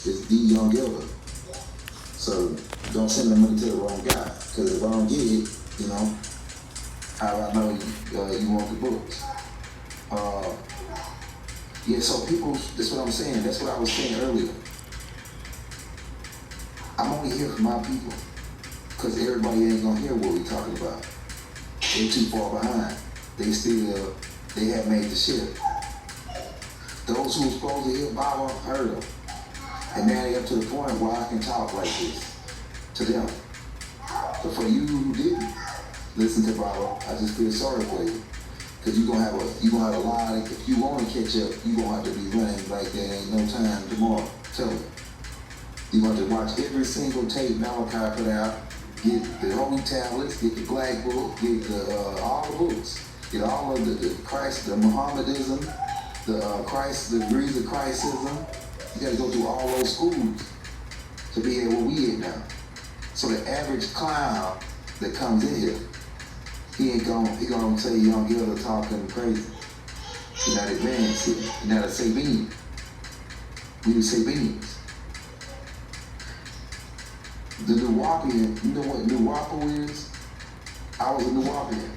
It's the young elder. So don't send the money to the wrong guy. Because if I don't get it, how do I know you want the books? Yeah, so people, that's what I'm saying. That's what I was saying earlier. I'm only here for my people. Because everybody ain't going to hear what we talking about. They're too far behind. They have made the shift. Those who were supposed to hear Bible heard them. And now they up to the point where I can talk like this to them. But for you who didn't listen to Bible, I just feel sorry for you. Because you're gonna have a lot of, if you want to catch up, you're gonna have to be running like there ain't no time tomorrow. Tell me. You're going to watch every single tape Malachi put out, get the holy tablets, get the black book, get all the books, get all of the Christ, the Mohammedism, the degrees of Christism. You got to go through all those schools to be at where we at now. So the average clown that comes in here, he gonna say young girl talking crazy. You're not advanced here. You're not a Sabine. We do Sabines. The Nuwapian, you know what Nuwapo is? I was a Nuwapian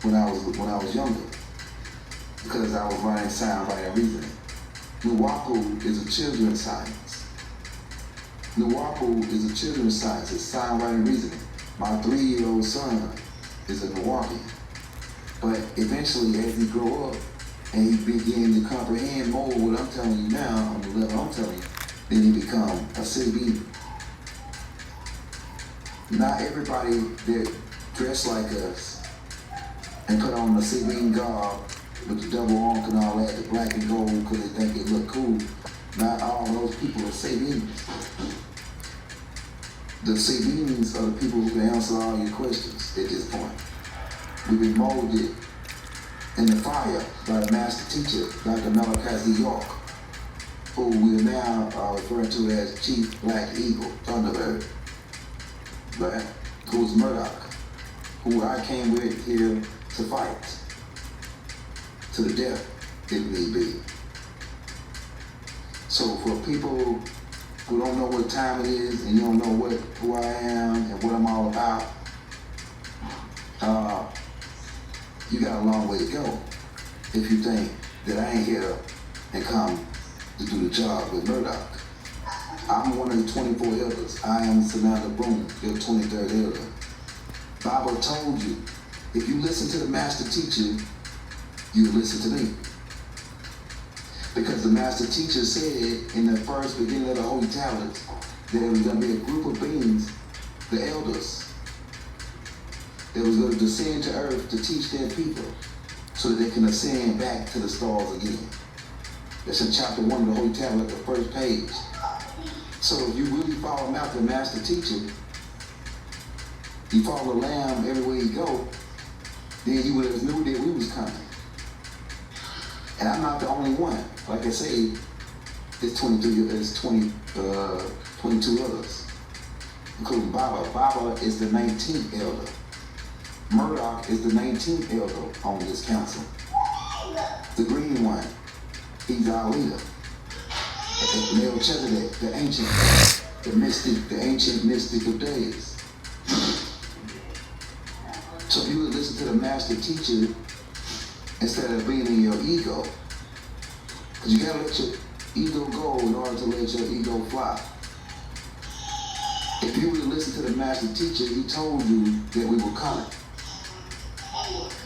when I was younger because I was learning sound right reasoning. Nuwapo is a children's science. Nuwapo is a children's science. It's sound right reasoning. My 3-year-old son is a Nuwapian. But eventually, as he grow up and he begin to comprehend more what I'm telling you now on the level I'm telling you, then he become a Sabine. Not everybody that dress like us and put on the Sabine garb with the double ankh and all that, the black and gold because they think it look cool. Not all those people are Sabines. The Sabines are the people who can answer all your questions at this point. We've been molded in the fire by the master teacher, Dr. Malachi Z. York, who we are now referring to as Chief Black Eagle, Thunderbird. But who's Murdoch, who I came with here to fight to the death if need be. So for people who don't know what time it is and you don't know who I am and what I'm all about, you got a long way to go if you think that I ain't here and come to do the job with Murdoch. I'm one of the 24 elders. I am Samantha Boone, your 23rd elder. Bible told you, if you listen to the master teacher, you listen to me. Because the master teacher said in the first beginning of the Holy Tablets that it was going to be a group of beings, the elders, that was going to descend to earth to teach their people so that they can ascend back to the stars again. That's in chapter 1 of the Holy Tablet, the first page. So if you really follow him out, the master teacher, you follow the Lamb everywhere you go, then you would have knew that we was coming. And I'm not the only one. Like I say, there's 22 others, including Baba. Baba is the 19th elder. Murdoch is the 19th elder on this council. The green one, he's our leader. Melchizedek, the ancient mystic of days. So if you would listen to the master teacher instead of being in your ego, because you gotta let your ego go in order to let your ego fly. If you would listen to the master teacher, he told you that we were coming.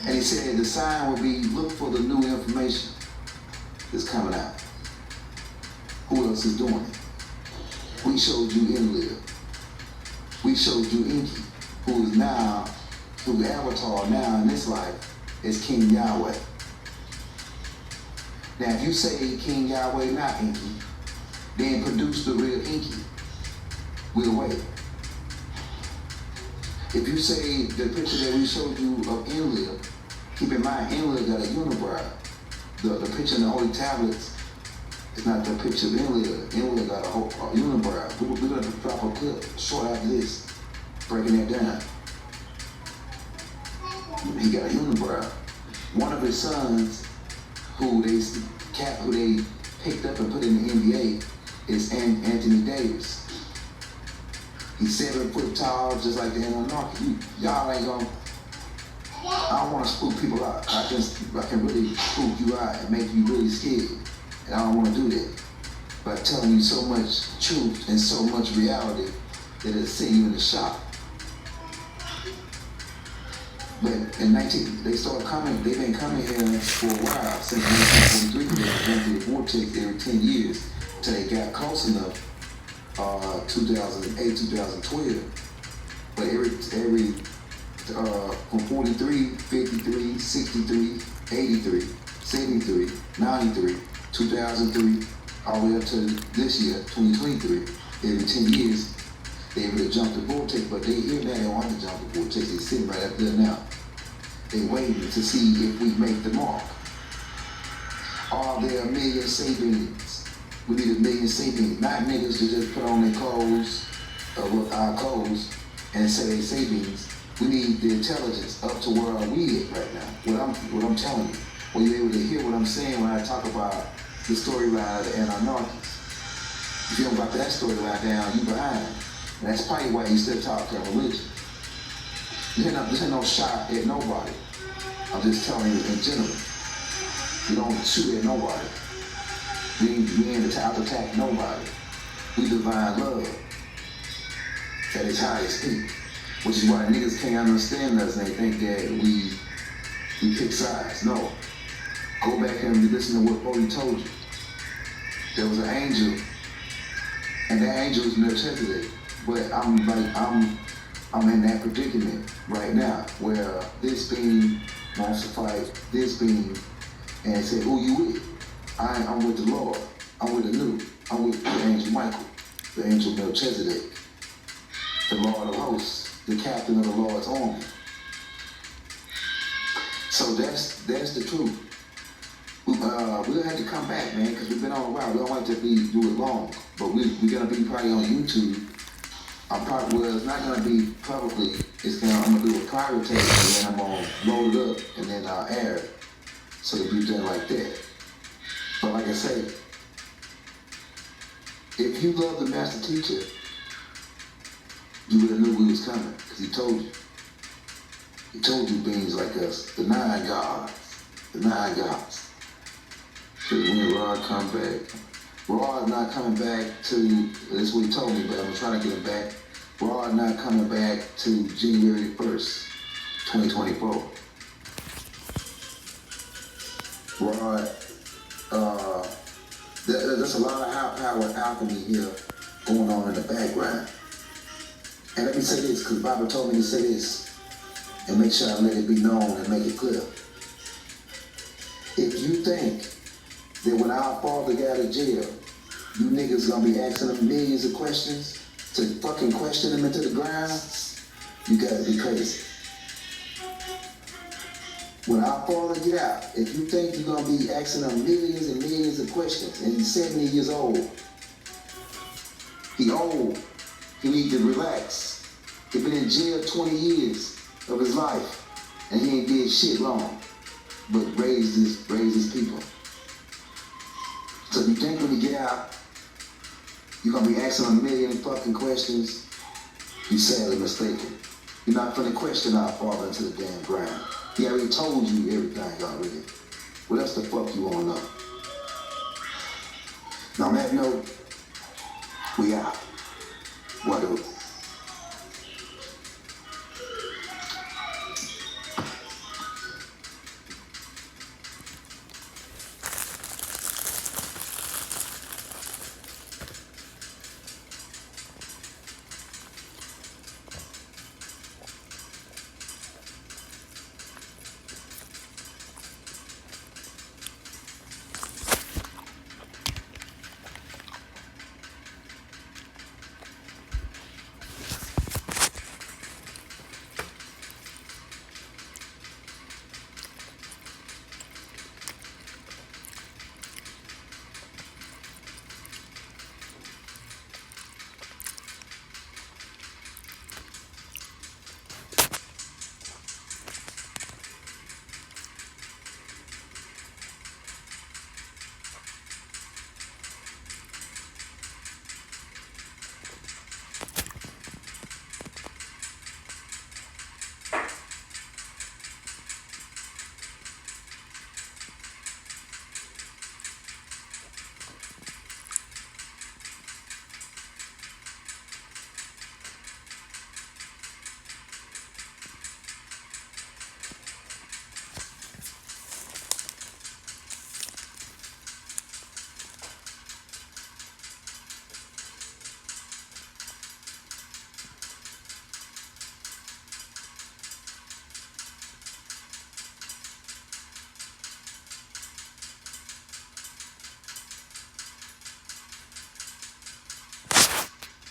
And he said the sign would be, look for the new information that's coming out. Who else is doing it? We showed you Enlil. We showed you Enki, who is now, whose avatar now in this life is King Yahweh. Now if you say King Yahweh not Enki, then produce the real Enki. We'll wait. If you say the picture that we showed you of Enlil, keep in mind Enlil got a unibrow. The picture in the Holy Tablets, it's not the picture of Enlil. Enlil got a unibrow. We're going to drop a clip short after this, breaking that down. He got a unibrow. One of his sons, who they picked up and put in the NBA, is Anthony Davis. He's 7 foot tall, just like the Anunnaki. Y'all ain't gonna. I don't want to spook people out. I can really spook you out and make you really scared. And I don't want to do that. By telling you so much truth and so much reality that it'll send you in the shock. But in they started coming, they've been coming here for a while, since 1943, they went through the vortex every 10 years, till they got close enough, 2008, 2012. But from 43, 53, 63, 83, 73, 93, 2003, all the way up to this year, 2023, every 10 years, they able to jump the vortex, but they here now, they don't want to jump the vortex, they're sitting right up there now. They waiting to see if we make the mark. Are there a million Sabians? We need a million Sabians, not niggas to just put on their clothes, our clothes, and say they Sabians. We need the intelligence up to where we at right now. What I'm telling you. Were you able to hear what I'm saying when I talk about the storyline of the Anunnakis? If you don't got that storyline down, you behind. And that's probably why you still talk to religion. This ain't no shot at nobody. I'm just telling you in general. We don't shoot at nobody. We ain't out to attack nobody. We divine love at its highest peak. Which is why niggas can't understand us and they think that we pick sides. No. Go back and listen to what Bodhi told you. There was an angel, and that angel is Melchizedek. But I'm in that predicament right now where this being wants to fight this being and say, who you with? I'm with the Lord. I'm with the new. I'm with the angel Michael, the angel Melchizedek, the Lord of hosts, the captain of the Lord's army. So that's the truth. We'll have to come back, man, because we've been on a while. We don't like to do it long, but we're gonna be probably on YouTube. It's not gonna be publicly. I'm gonna do a private tape, and then I'm gonna load it up, and then I'll air it. So it'll be done like that. But like I say, if you love the master teacher, you would have knew we was coming, because he told you. He told you beings like us, the 9 gods, the 9 gods. So when Rod come back, Rod not coming back to, that's what he told me, but I'm trying to get him back. Rod not coming back to January 1st, 2024. Rod, there's a lot of power alchemy here going on in the background. And let me say this, because Baba told me to say this, and make sure I let it be known and make it clear. If you think that when our father got out of jail, you niggas gonna be asking him millions of questions to fucking question him into the ground, you gotta be crazy. When our father get out, if you think you're gonna be asking him millions and millions of questions, and he's 70 years old, he old, he need to relax. He been in jail 20 years of his life, and he ain't did shit wrong, but raised his people. So if you think when you get out, you're gonna be asking a million fucking questions, you're sadly mistaken. You're not gonna question our father into the damn ground. He already told you everything already. What else the fuck you wanna know? Now on that note, we out. What do?